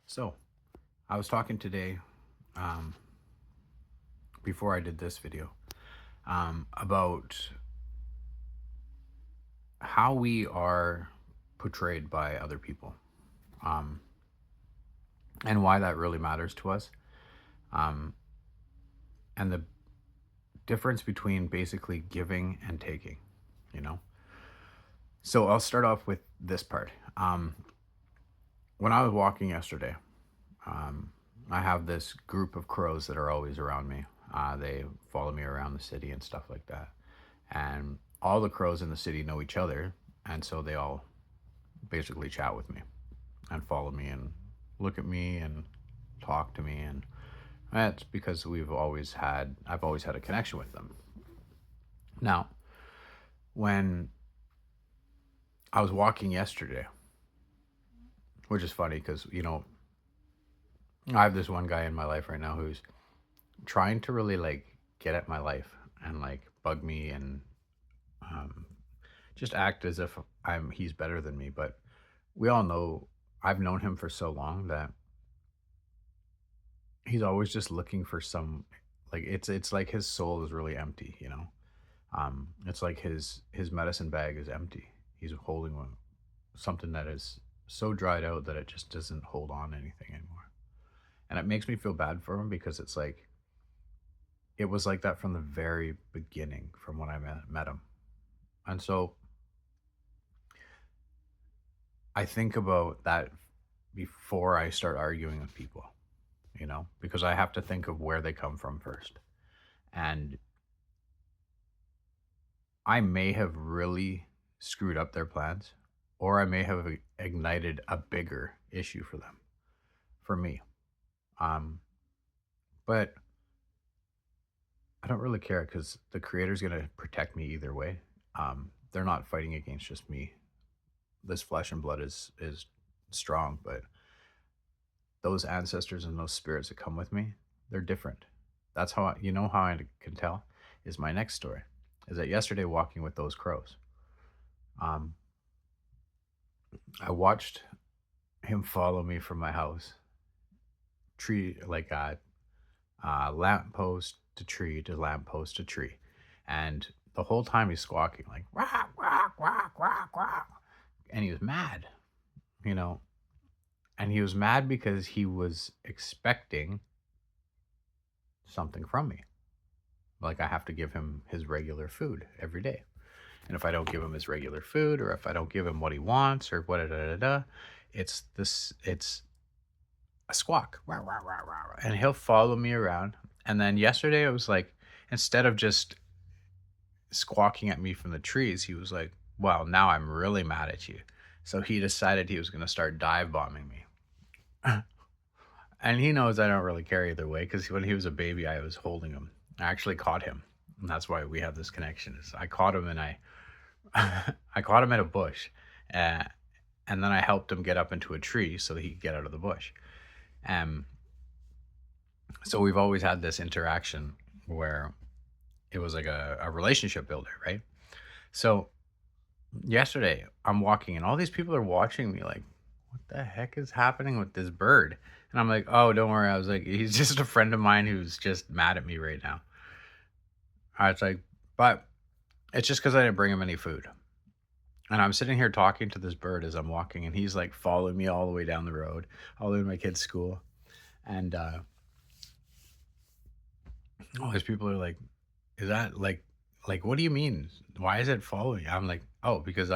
So, I was talking today, um, before I did this video, about how we are portrayed by other people, um, and why that really matters to us, um, and the difference between basically giving and taking, you know? So, I'll start off with this part. When I was walking yesterday, um, I have this group of crows that are always around me. They follow me around the city and stuff like that. And all the crows in the city know each other, and so they all basically chat with me and follow me and look at me and talk to me, and that's because I've always had a connection with them. Now, when I was walking yesterday, which is funny because I have this one guy in my life right now who's trying to really like get at my life and like bug me and um, just act as if he's better than me. But we all know, I've known him for so long that he's always just looking for some, like, it's like his soul is really empty, you know? It's like his medicine bag is empty. He's holding something that is so dried out that it just doesn't hold on to anything anymore. And it makes me feel bad for him because it's like it was like that from the very beginning, from when I met him. And so I think about that before I start arguing with people, because I have to think of where they come from first. And I may have really screwed up their plans, or I may have ignited a bigger issue for them, for me. Um, but I don't really care because the creator's going to protect me either way. They're not fighting against just me. This flesh and blood is strong, but those ancestors and those spirits that come with me, they're different. That's how how I can tell is my next story. Is that yesterday walking with those crows, um, I watched him follow me from my house, tree like lamp post to tree to lamp post to tree, and the whole time he's squawking like quack quack quack quack quack, and he was mad, you know, and he was mad because he was expecting something from me. Like I have to give him his regular food every day. And if I don't give him his regular food, or if I don't give him what he wants, or what, it's a squawk. Rah, rah, rah, rah, rah. And he'll follow me around. And then yesterday, it was like, instead of just squawking at me from the trees, he was like, well, now I'm really mad at you. So he decided he was going to start dive bombing me. And he knows I don't really care either way because when he was a baby, I was holding him. I actually caught him. And that's why we have this connection. Is I caught him and I caught him at a bush, uh, and then I helped him get up into a tree so that he could get out of the bush. Um, so we've always had this interaction where it was like a relationship builder, right? So yesterday I'm walking and all these people are watching me like, what the heck is happening with this bird? And I'm like, oh, don't worry. I was like, he's just a friend of mine who's just mad at me right now. I was like, but it's just because I didn't bring him any food. And I'm sitting here talking to this bird as I'm walking, and he's like following me all the way down the road, all the way to my kid's school. And all these people are like, "Is that what do you mean? Why is it following you?" I'm like, "Oh, because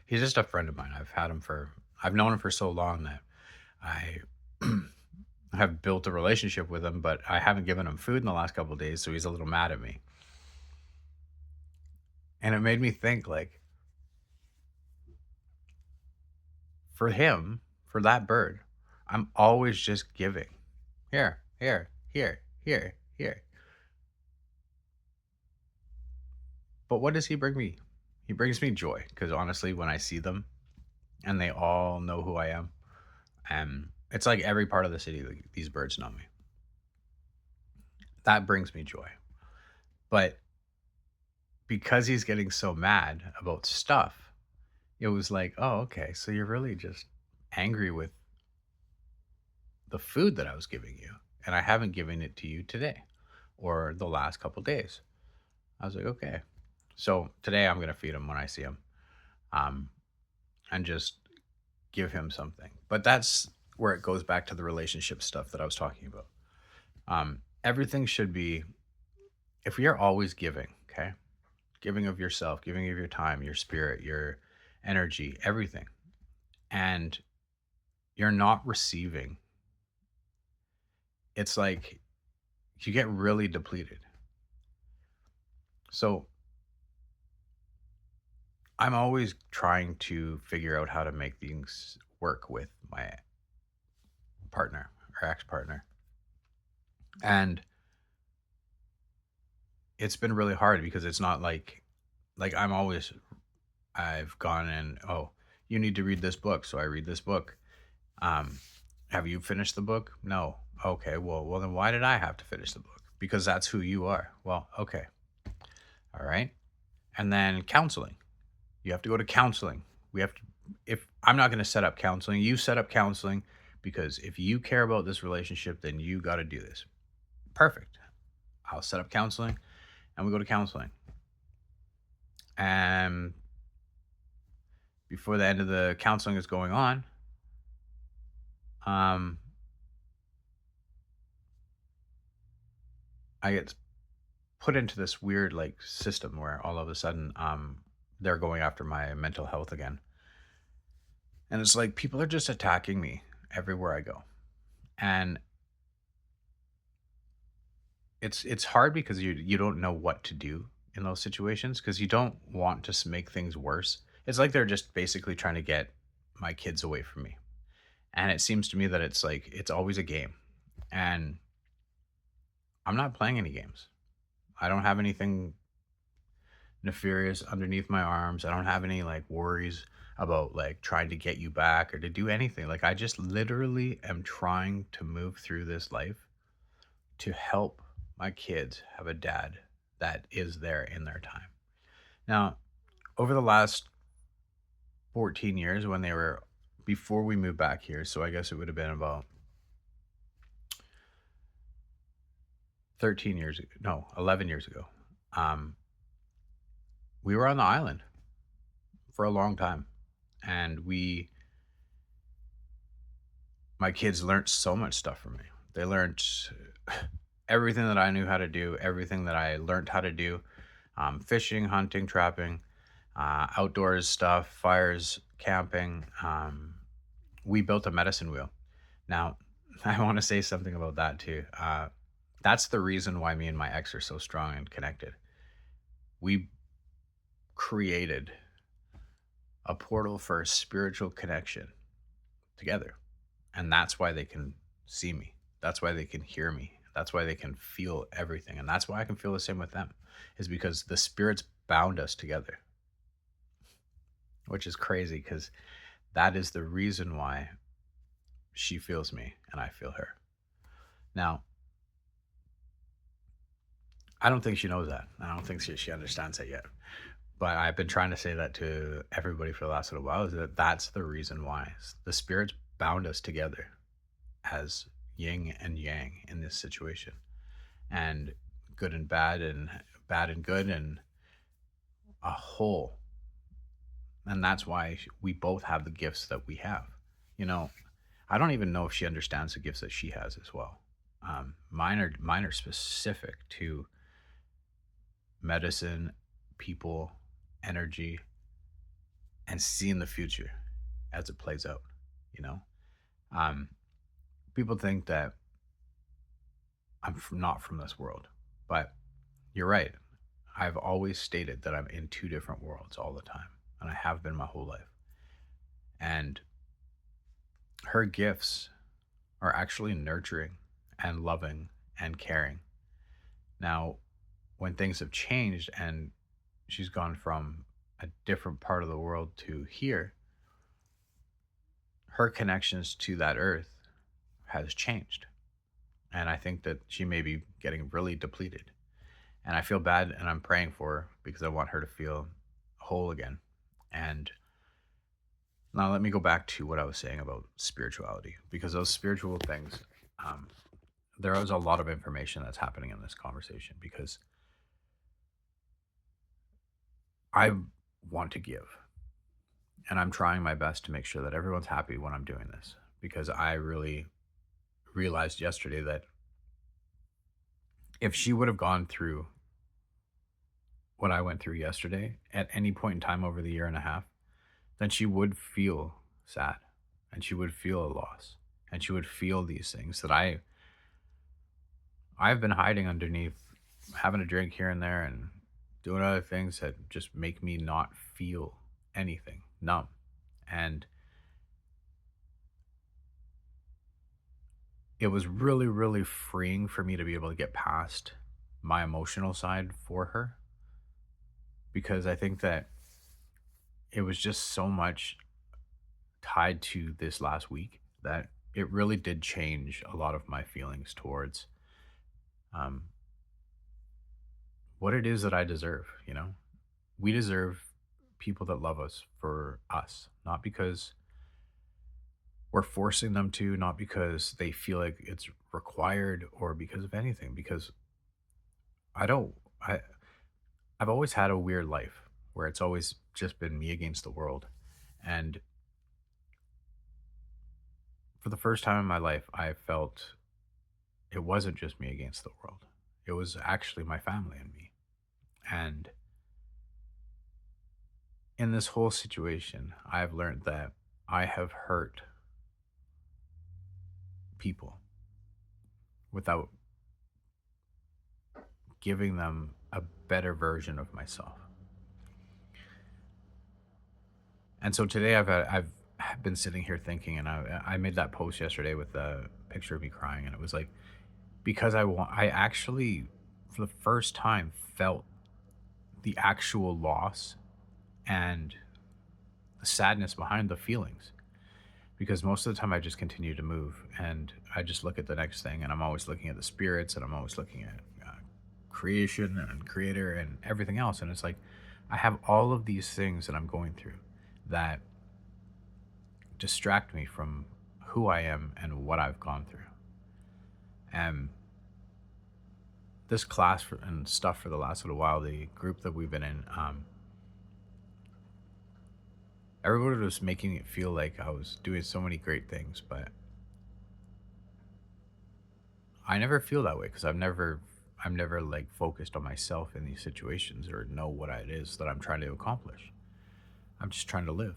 he's just a friend of mine. I've known him for so long that I have built a relationship with him, but I haven't given him food in the last couple of days, so he's a little mad at me." And it made me think, like, for him, for that bird, I'm always just giving. Here, here, here, here, here. But what does he bring me? He brings me joy because honestly, when I see them and they all know who I am, it's like every part of the city, like, these birds know me. That brings me joy. But because he's getting so mad about stuff, it was like, oh, okay, so you're really just angry with the food that I was giving you, and I haven't given it to you today or the last couple days. I was like, okay. So today I'm going to feed him when I see him, um, and just give him something. But that's where it goes back to the relationship stuff that I was talking about. Everything should be, if you're always giving, okay, giving of yourself, giving of your time, your spirit, your energy, everything, and you're not receiving, it's like you get really depleted. So I'm always trying to figure out how to make things work with my partner or ex partner. And it's been really hard because it's not like I've gone and, oh, you need to read this book, so I read this book. Um, have you finished the book? No. Okay, well then why did I have to finish the book? Because that's who you are. Well, okay. All right. And then counseling. You have to go to counseling. We have to, if I'm not going to set up counseling, you set up counseling, because if you care about this relationship, then you got to do this. Perfect. I'll set up counseling and we go to counseling. And before the end of the counseling is going on, um, I get put into this weird like system where all of a sudden they're going after my mental health again. And it's like people are just attacking me everywhere I go. And it's hard because you don't know what to do in those situations, because you don't want to make things worse. It's like they're just basically trying to get my kids away from me. And it seems to me that it's like it's always a game. And I'm not playing any games. I don't have anything nefarious underneath my arms. I don't have any like worries about like trying to get you back or to do anything. Like I just literally am trying to move through this life to help my kids have a dad that is there in their time. Now, over the last 14 years when they were before we moved back here, so I guess it would have been about 13 years ago, no, 11 years ago. Um, we were on the island for a long time, and we my kids learned so much stuff from me. They learned everything that I knew how to do, everything that I learned how to do, fishing, hunting, trapping, outdoors stuff, fires, camping. We built a medicine wheel. Now, I want to say something about that too. That's the reason why me and my ex are so strong and connected. We created a portal for a spiritual connection together. And that's why they can see me. That's why they can hear me. That's why they can feel everything. And that's why I can feel the same with them, is because the spirits bound us together, which is crazy because that is the reason why she feels me and I feel her. Now, I don't think she knows that. I don't think she understands that yet. But I've been trying to say that to everybody for the last little while, is that that's the reason why the spirits bound us together as yin and yang in this situation, and good and bad and good, and a whole. And that's why we both have the gifts that we have. You know, I don't even know if she understands the gifts that she has as well. Mine are specific to medicine, people, energy, and seeing the future as it plays out. You know, um, people think that not from this world, but you're right. I've always stated that I'm in two different worlds all the time, and I have been my whole life. And her gifts are actually nurturing and loving and caring. Now, when things have changed and she's gone from a different part of the world to here, her connections to that earth has changed. And I think that she may be getting really depleted. And I feel bad and I'm praying for her because I want her to feel whole again. And Now, let me go back to what I was saying about spirituality, because those spiritual things, um, there is a lot of information that's happening in this conversation because I want to give, and I'm trying my best to make sure that everyone's happy when I'm doing this, because I really realized yesterday that if she would have gone through what I went through yesterday at any point in time over the year and a half, then she would feel sad and she would feel a loss and she would feel these things that I've been hiding underneath, having a drink here and there and doing other things that just make me not feel anything, numb. And it was really, really freeing for me to be able to get past my emotional side for her, because I think that it was just so much tied to this last week that it really did change a lot of my feelings towards um, what it is that I deserve. You know, we deserve people that love us for us, not because we're forcing them to, not because they feel like it's required or because of anything. Because I don't, I, I've always had a weird life where it's always just been me against the world. And for the first time in my life, I felt it wasn't just me against the world. It was actually my family and me. And in this whole situation, I've learned that I have hurt people without giving them a better version of myself. And so today I've been sitting here thinking, and I made that post yesterday with the picture of me crying, and it was like because I actually for the first time felt the actual loss and the sadness behind the feelings, because most of the time I just continue to move and I just look at the next thing, and I'm always looking at the spirits and I'm always looking at creation and creator and everything else, and it's like I have all of these things that I'm going through that distract me from who I am and what I've gone through. And this class and stuff for the last little while, the group that we've been in, everybody was making it feel like I was doing so many great things, but I never feel that way because I'm never like focused on myself in these situations or know what it is that I'm trying to accomplish. I'm just trying to live.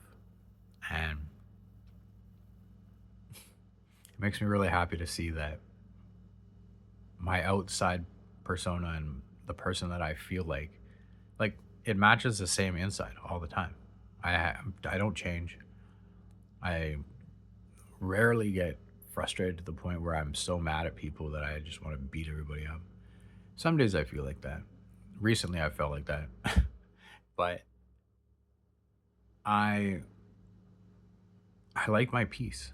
And it makes me really happy to see that my outside persona and the person that I feel like it matches the same inside all the time. I don't change. I rarely get frustrated to the point where I'm so mad at people that I just want to beat everybody up. Some days I feel like that. Recently I felt like that. But I I like my peace.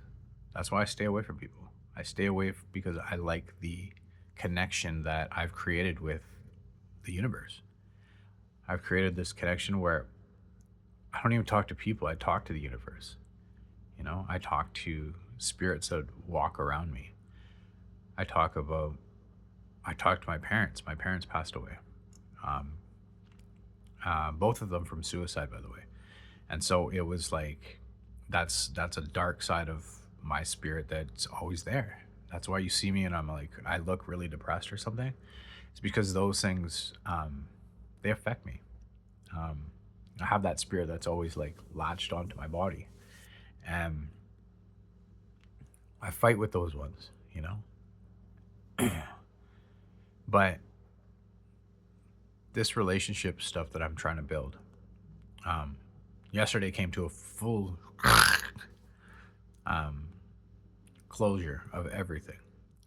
That's why I stay away from people. I stay away because I like the connection that I've created with the universe. I've created this connection where I don't even talk to people, I talk to the universe. You know, I talk to spirits that walk around me. I talk about, I talk to my parents. My parents passed away. Um, both of them from suicide, by the way. And so it was like, that's a dark side of my spirit that's always there. That's why you see me and I'm like, I look really depressed or something. It's because those things, they affect me. Um, I have that spirit that's always like latched onto my body. And I fight with those ones, you know? But this relationship stuff that I'm trying to build, um, yesterday came to a full um, closure of everything.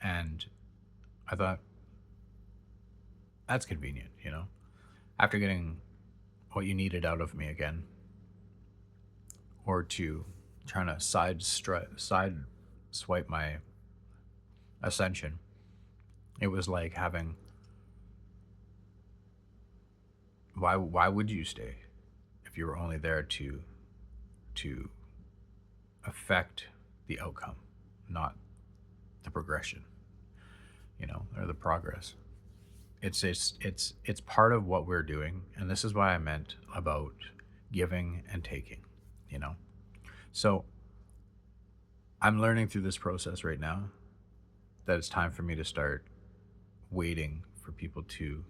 And I thought, that's convenient, you know? After getting what you needed out of me again, or to trying to side swipe my ascension, it was like having, why would you stay if you were only there to affect the outcome, not the progression, or the progress. It's part of what we're doing, and this is why I meant about giving and taking, you know. So I'm learning through this process right now that it's time for me to start waiting for people to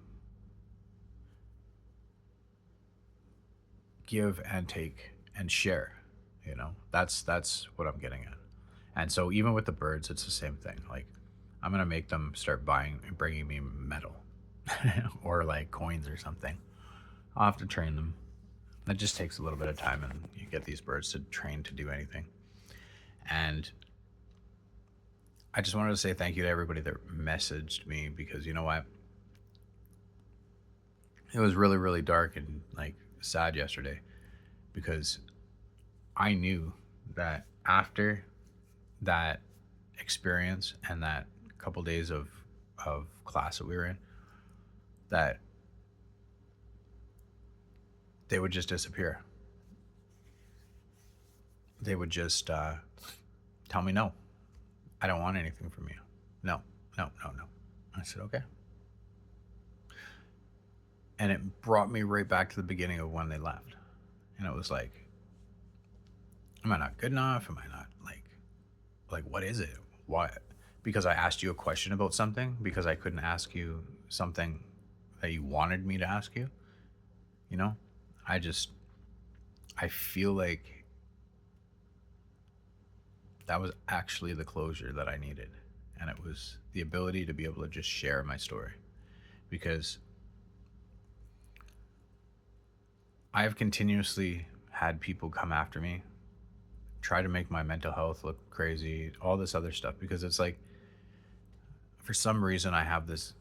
give and take and share. That's what I'm getting at. And so even with the birds, it's the same thing. Like, I'm gonna make them start buying and bringing me metal or like coins or something. I'll have to train them. That just takes a little bit of time, and you get these birds to train to do anything. And I just wanted to say thank you to everybody that messaged me, because you know what? It was really, really dark and like sad yesterday, because I knew that after that experience and that couple days of class that we were in, that they would just disappear. They would just tell me, no, I don't want anything from you. No, no, no, no. I said, okay. And it brought me right back to the beginning of when they left. And it was like, am I not good enough? Am I not like what is it? Why? Because I asked you a question about something, because I couldn't ask you something that you wanted me to ask you, you know? I just I feel like that was actually the closure that I needed. And it was the ability to be able to just share my story, because I have continuously had people come after me, try to make my mental health look crazy, all this other stuff, because it's like, for some reason, I have this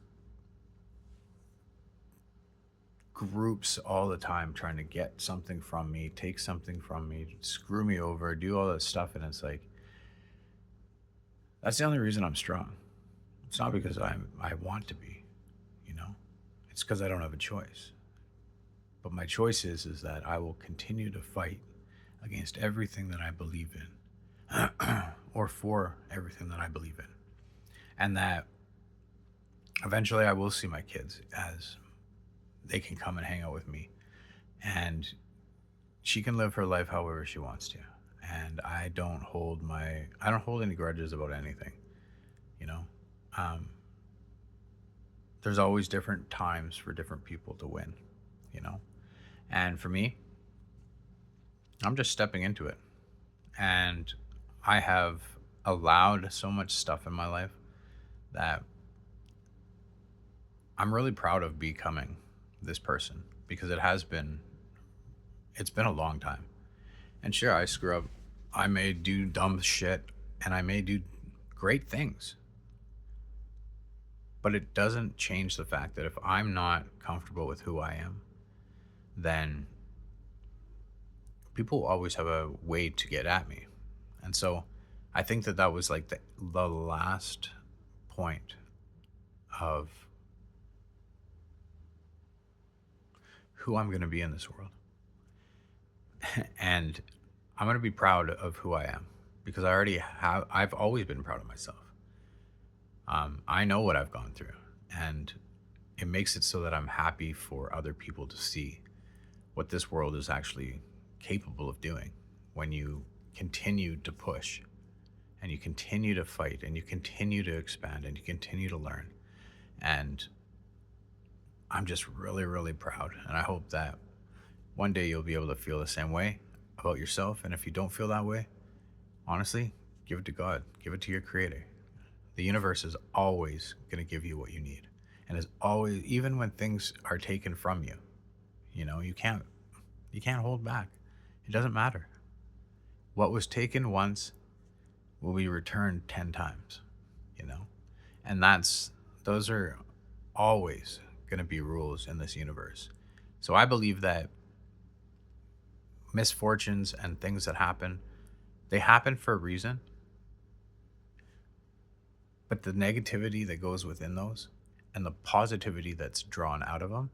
groups all the time trying to get something from me, take something from me, screw me over, do all this stuff. And it's like, that's the only reason I'm strong. It's not because I want to be, you know? It's because I don't have a choice. But my choice is that I will continue to fight against everything that I believe in, or for everything that I believe in. And that eventually I will see my kids as they can come and hang out with me, and she can live her life however she wants to. And I don't hold any grudges about anything, you know? Um, there's always different times for different people to win, you know? And for me, I'm just stepping into it. And I have allowed so much stuff in my life that I'm really proud of becoming this person, because it's been a long time. And sure, I screw up. I may do dumb shit, and I may do great things. But it doesn't change the fact that if I'm not comfortable with who I am, then people always have a way to get at me. And so I think that that was like the last point of who I'm going to be in this world. And I'm going to be proud of who I am, because I've always been proud of myself. I know what I've gone through, and it makes it so that I'm happy for other people to see what this world is actually capable of doing when you continue to push, and you continue to fight, and you continue to expand, and you continue to learn. And I'm just really, really proud. And I hope that one day you'll be able to feel the same way about yourself. And if you don't feel that way, honestly, give it to God, give it to your creator. The universe is always going to give you what you need. And is always, even when things are taken from you, you can't hold back. It doesn't matter. What was taken once will be returned 10 times, you know? And those are always going to be rules in this universe. So I believe that misfortunes and things that happen, they happen for a reason, but the negativity that goes within those and the positivity that's drawn out of them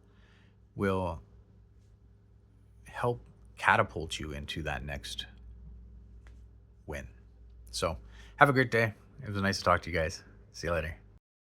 will help catapult you into that next win. So have a great day. It was nice to talk to you guys. See you later.